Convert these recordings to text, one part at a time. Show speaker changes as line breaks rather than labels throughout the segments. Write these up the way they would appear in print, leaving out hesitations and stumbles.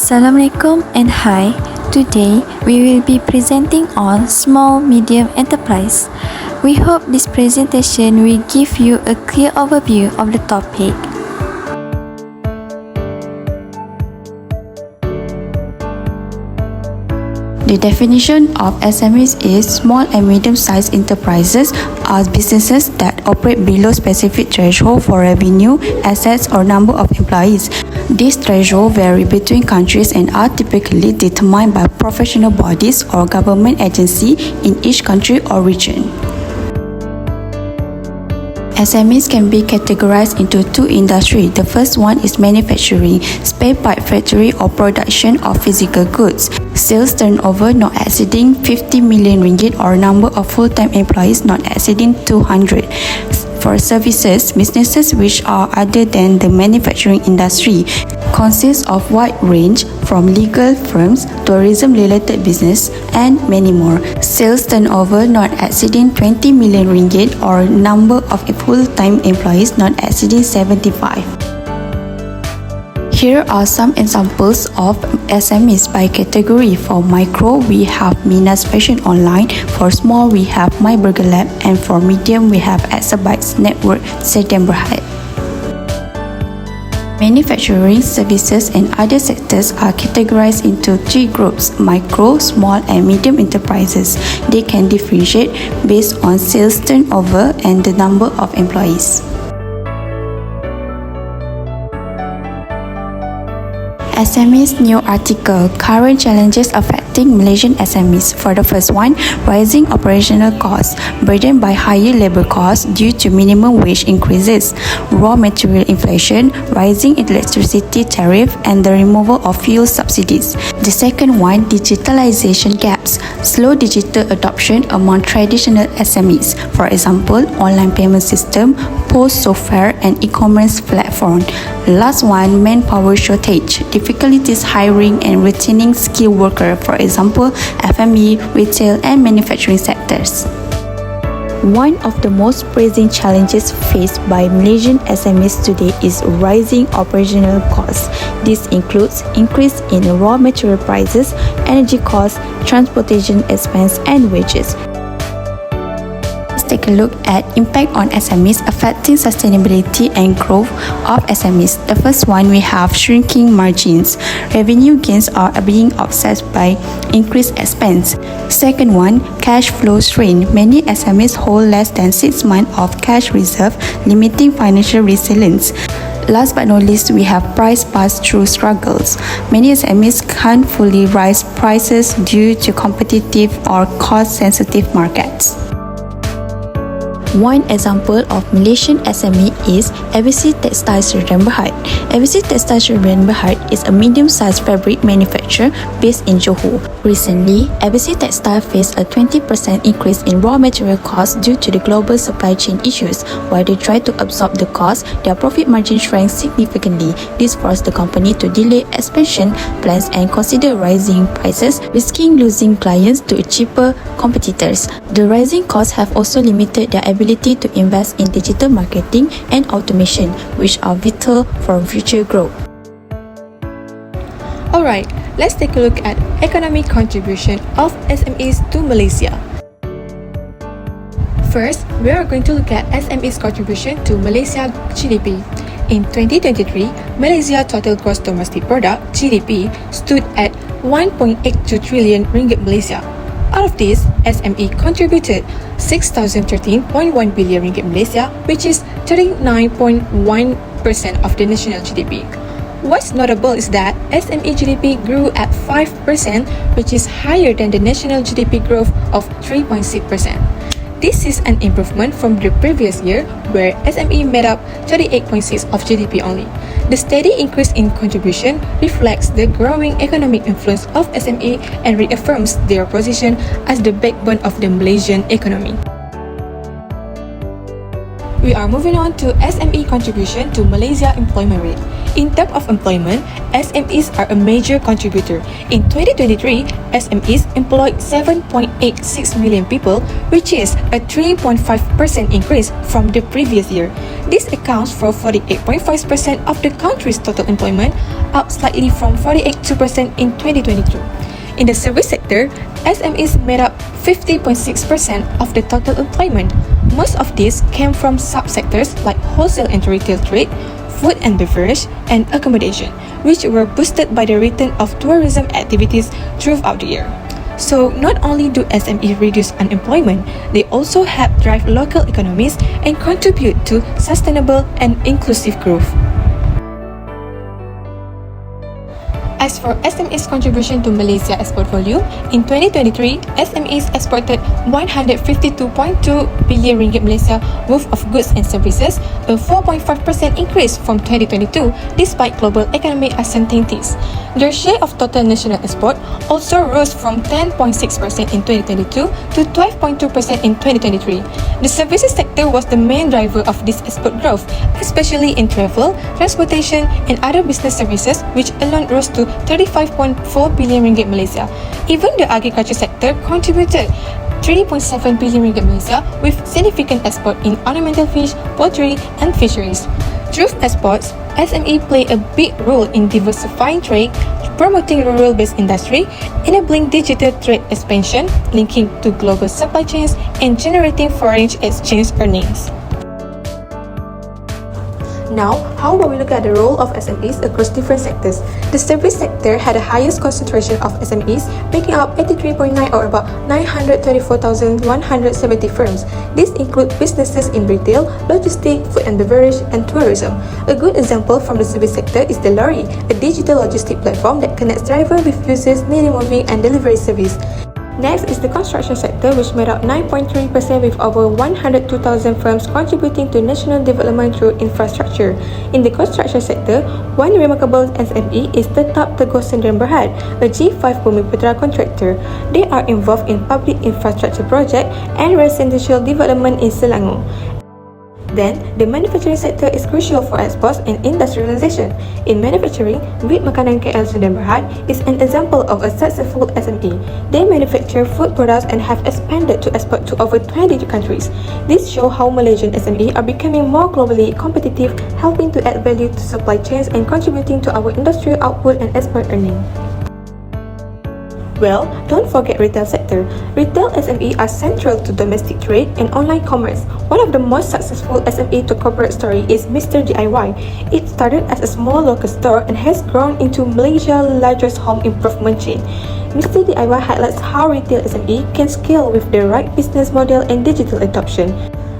Assalamualaikum and hi. Today we will be presenting on small medium enterprise. We hope this presentation will give you a clear overview of the topic.
The definition of SMEs is small and medium-sized enterprises are businesses that operate below specific threshold for revenue, assets, or number of employees. These thresholds vary between countries and are typically determined by professional bodies or government agencies in each country or region. SMEs can be categorized into two industries. The first one is manufacturing, spare part factory or production of physical goods. Sales turnover not exceeding 50 million ringgit or number of full-time employees not exceeding 200. For services, businesses which are other than the manufacturing industry consists of wide range from legal firms, tourism-related business, and many more. Sales turnover not exceeding 20 million ringgit or number of full-time employees not exceeding 75. Here are some examples of SMEs by category. For micro, we have Minas Fashion Online. For small, we have My Burger Lab. And for medium, we have Exabytes Network Sdn Bhd. Manufacturing, services, and other sectors are categorized into three groups: micro, small, and medium enterprises. They can differentiate based on sales turnover and the number of employees. SMEs new article, current challenges affecting Malaysian SMEs. For the first one, rising operational costs, burdened by higher labor costs due to minimum wage increases, raw material inflation, rising electricity tariff, and the removal of fuel subsidies. The second one, digitalization gaps, slow digital adoption among traditional SMEs. For example, online payment system, post software, and e-commerce platform. Last one, manpower shortage, difficulties hiring and retaining skilled workers, for example, FME, retail, and manufacturing sectors. One of the most pressing challenges faced by Malaysian SMEs today is rising operational costs. This includes increase in raw material prices, energy costs, transportation expense, and wages. Take a look at impact on SMEs affecting sustainability and growth of SMEs. The first one, we have shrinking margins. Revenue gains are being offset by increased expense. Second one, cash flow strain. Many SMEs hold less than 6 months of cash reserve, limiting financial resilience. Last but not least, we have price pass-through struggles. Many SMEs can't fully raise prices due to competitive or cost-sensitive markets. One example of Malaysian SME is ABC Textile Sdn Bhd. ABC Textile Sdn Bhd is a medium-sized fabric manufacturer based in Johor. Recently, ABC Textile faced a 20% increase in raw material costs due to the global supply chain issues. While they tried to absorb the cost, their profit margin shrank significantly. This forced the company to delay expansion plans and consider rising prices, risking losing clients to cheaper competitors. The rising costs have also limited their ability to invest in digital marketing and automation, which are vital for future growth.
Alright, let's take a look at economic contribution of SMEs to Malaysia. First, we are going to look at SMEs contribution to Malaysia GDP. In 2023, Malaysia total gross domestic product (GDP) stood at 1.82 trillion ringgit Malaysia. Out of this, SME contributed 6,013.1 billion ringgit Malaysia, which is 39.1% of the national GDP. What's notable is that SME GDP grew at 5%, which is higher than the national GDP growth of 3.6%. This is an improvement from the previous year, where SME made up 38.6% of GDP only. The steady increase in contribution reflects the growing economic influence of SME and reaffirms their position as the backbone of the Malaysian economy. We are moving on to SME contribution to Malaysia employment rate. In terms of employment, SMEs are a major contributor. In 2023, SMEs employed 7.86 million people, which is a 3.5% increase from the previous year. This accounts for 48.5% of the country's total employment, up slightly from 48.2% in 2022. In the service sector, SMEs made up 50.6% of the total employment. Most of this came from subsectors like wholesale and retail trade, food and beverage, and accommodation, which were boosted by the return of tourism activities throughout the year. So not only do SMEs reduce unemployment, they also help drive local economies and contribute to sustainable and inclusive growth. As for SMEs' contribution to Malaysia export volume, in 2023, SMEs exported 152.2 billion ringgit Malaysia worth of goods and services, a 4.5% increase from 2022 despite global economic uncertainties. Their share of total national export also rose from 10.6% in 2022 to 12.2% in 2023. The services sector was the main driver of this export growth, especially in travel, transportation, and other business services, which alone rose to 35.4 billion ringgit Malaysia. Even the agriculture sector contributed 3.7 billion ringgit Malaysia with significant export in ornamental fish, poultry, and fisheries. Through exports, SME play a big role in diversifying trade, promoting rural-based industry, enabling digital trade expansion, linking to global supply chains, and generating foreign exchange earnings. Now, how about we look at the role of SMEs across different sectors? The service sector had the highest concentration of SMEs, making up 83.9 or about 924,170 firms. These include businesses in retail, logistics, food and beverage, and tourism. A good example from the service sector is the Lorry, a digital logistic platform that connects drivers with users needing moving and delivery service. Next is the construction sector, which made up 9.3% with over 102,000 firms contributing to national development through infrastructure. In the construction sector, one remarkable SME is Tetap Teguh Sdn Bhd, a G5 Bumiputra contractor. They are involved in public infrastructure project and residential development in Selangor. Then, the manufacturing sector is crucial for exports and industrialization. In manufacturing, Wheat Makanan KL Sdn Bhd is an example of a successful SME. They manufacture food products and have expanded to export to over 20 countries. This shows how Malaysian SME are becoming more globally competitive, helping to add value to supply chains and contributing to our industrial output and export earning. Well, don't forget retail sector. Retail SME are central to domestic trade and online commerce. One of the most successful SME to corporate story is Mr. DIY. It started as a small local store and has grown into Malaysia's largest home improvement chain. Mr. DIY highlights how retail SME can scale with the right business model and digital adoption.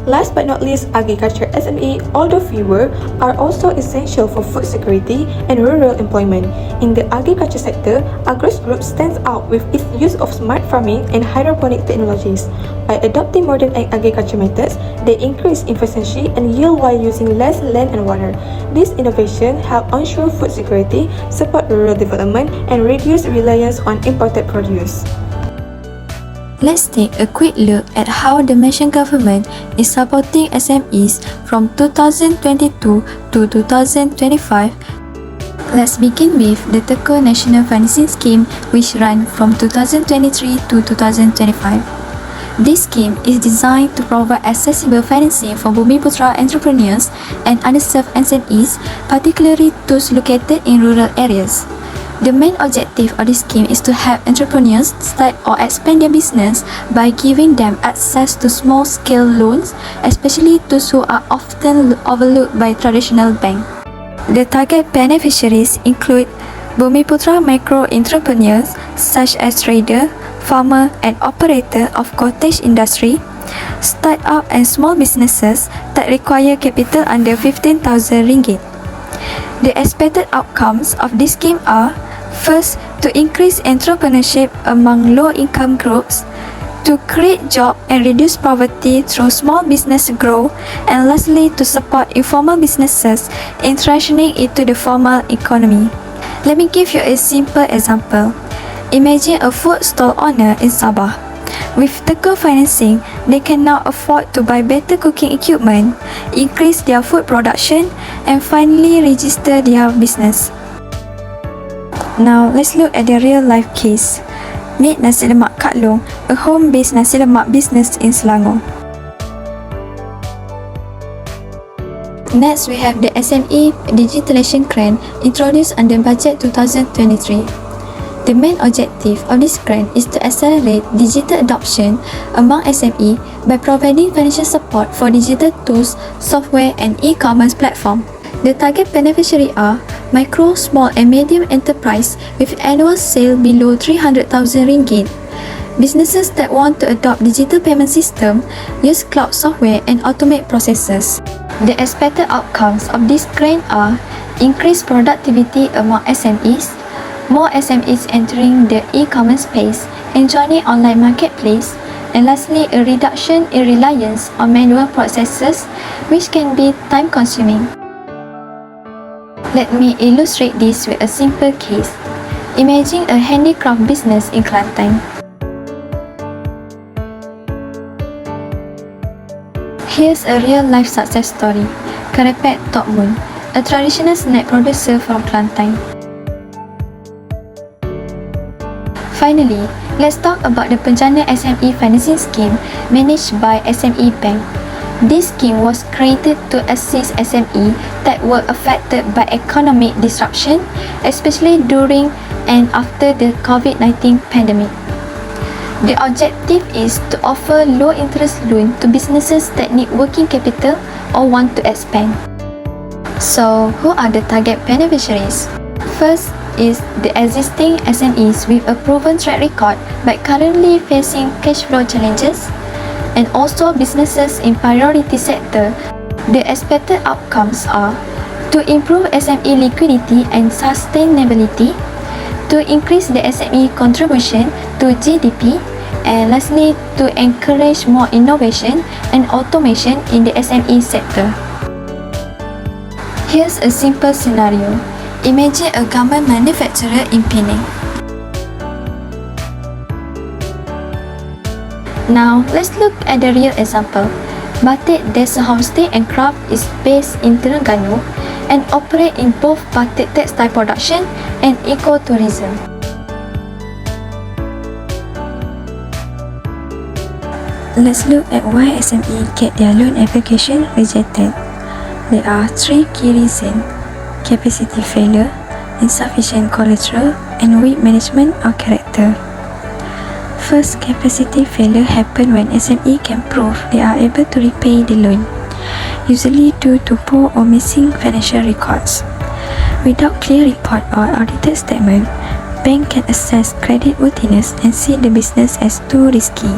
Last but not least, agriculture SME, although fewer, are also essential for food security and rural employment. In the agriculture sector, Agros Group stands out with its use of smart farming and hydroponic technologies. By adopting modern agriculture methods, they increase efficiency and yield while using less land and water. This innovation help ensure food security, support rural development, and reduce reliance on imported produce.
Let's take a quick look at how the Malaysian government is supporting SMEs from 2022 to 2025. Let's begin with the Teko National Financing Scheme, which ran from 2023 to 2025. This scheme is designed to provide accessible financing for Bumiputra entrepreneurs and underserved SMEs, particularly those located in rural areas. The main objective of this scheme is to help entrepreneurs start or expand their business by giving them access to small-scale loans, especially those who are often overlooked by traditional banks. The target beneficiaries include Bumiputra micro-entrepreneurs such as trader, farmer and operator of cottage industry, start-up and small businesses that require capital under 15,000 ringgit. The expected outcomes of this scheme are: first, to increase entrepreneurship among low-income groups, to create jobs and reduce poverty through small business growth, and lastly, to support informal businesses in transitioning into the formal economy. Let me give you a simple example. Imagine a food stall owner in Sabah. With Teko financing, they can now afford to buy better cooking equipment, increase their food production, and finally register their business. Now, let's look at the real-life case. Meet Nasi Lemak Kak Long, a home-based nasi lemak business in Selangor. Next, we have the SME Digitalization Grant introduced under Budget 2023. The main objective of this grant is to accelerate digital adoption among SME by providing financial support for digital tools, software and e-commerce platform. The target beneficiaries are micro, small and medium enterprise with annual sale below 300,000 ringgit, businesses that want to adopt digital payment system, use cloud software and automate processes. The expected outcomes of this grant are increased productivity among SMEs, more SMEs entering the e-commerce space and joining online marketplace, and lastly, a reduction in reliance on manual processes which can be time-consuming. Let me illustrate this with a simple case. Imagine a handicraft business in Kelantan. Here's a real-life success story. Kerepek Tok Mun, a traditional snack producer from Kelantan. Finally, let's talk about the Penjana SME Financing Scheme managed by SME Bank. This scheme was created to assist SME that were affected by economic disruption, especially during and after the COVID-19 pandemic. The objective is to offer low-interest loan to businesses that need working capital or want to expand. So, who are the target beneficiaries? First is the existing SMEs with a proven track record but currently facing cash flow challenges, and also businesses in priority sector. The expected outcomes are to improve SME liquidity and sustainability, to increase the SME contribution to GDP, and lastly, to encourage more innovation and automation in the SME sector. Here's a simple scenario. Imagine a garment manufacturer in Penang. Now, let's look at the real example. Batik Desa Homestay and Craft is based in Terengganu and operate in both batik textile production and ecotourism. Let's look at why SME get their loan application rejected. There are 3 key reasons: capacity failure, insufficient collateral, and weak management or character. First, capacity failure happens when SME can prove they are able to repay the loan, usually due to poor or missing financial records. Without clear report or audited statement, bank can assess credit worthiness and see the business as too risky.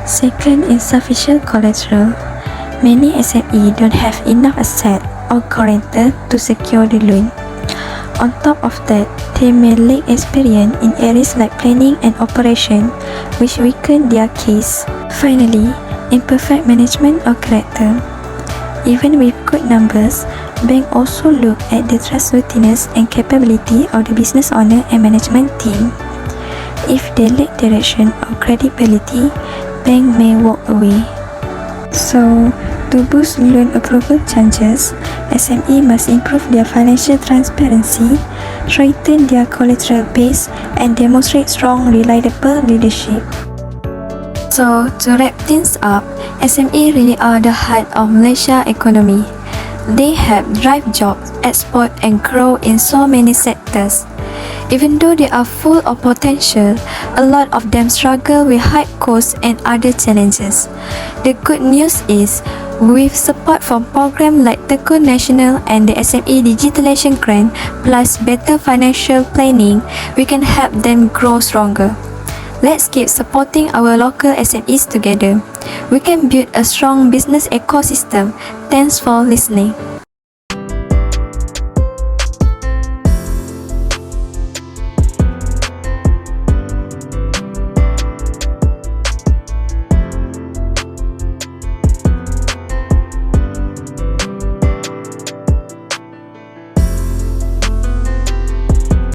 Second, insufficient collateral. Many SME don't have enough asset or guarantor to secure the loan. On top of that, they may lack experience in areas like planning and operation, which weaken their case. Finally, imperfect management or character. Even with good numbers, bank also look at the trustworthiness and capability of the business owner and management team. If they lack direction or credibility, bank may walk away. So, to boost loan approval chances, SME must improve their financial transparency, strengthen their collateral base, and demonstrate strong, reliable leadership. So, to wrap things up, SME really are the heart of Malaysia economy. They help drive jobs, export, and grow in so many sectors. Even though they are full of potential, a lot of them struggle with high costs and other challenges. The good news is, with support from programs like Tekun Nasional and the SME Digitalization Grant, plus better financial planning, we can help them grow stronger. Let's keep supporting our local SMEs together. We can build a strong business ecosystem. Thanks for listening.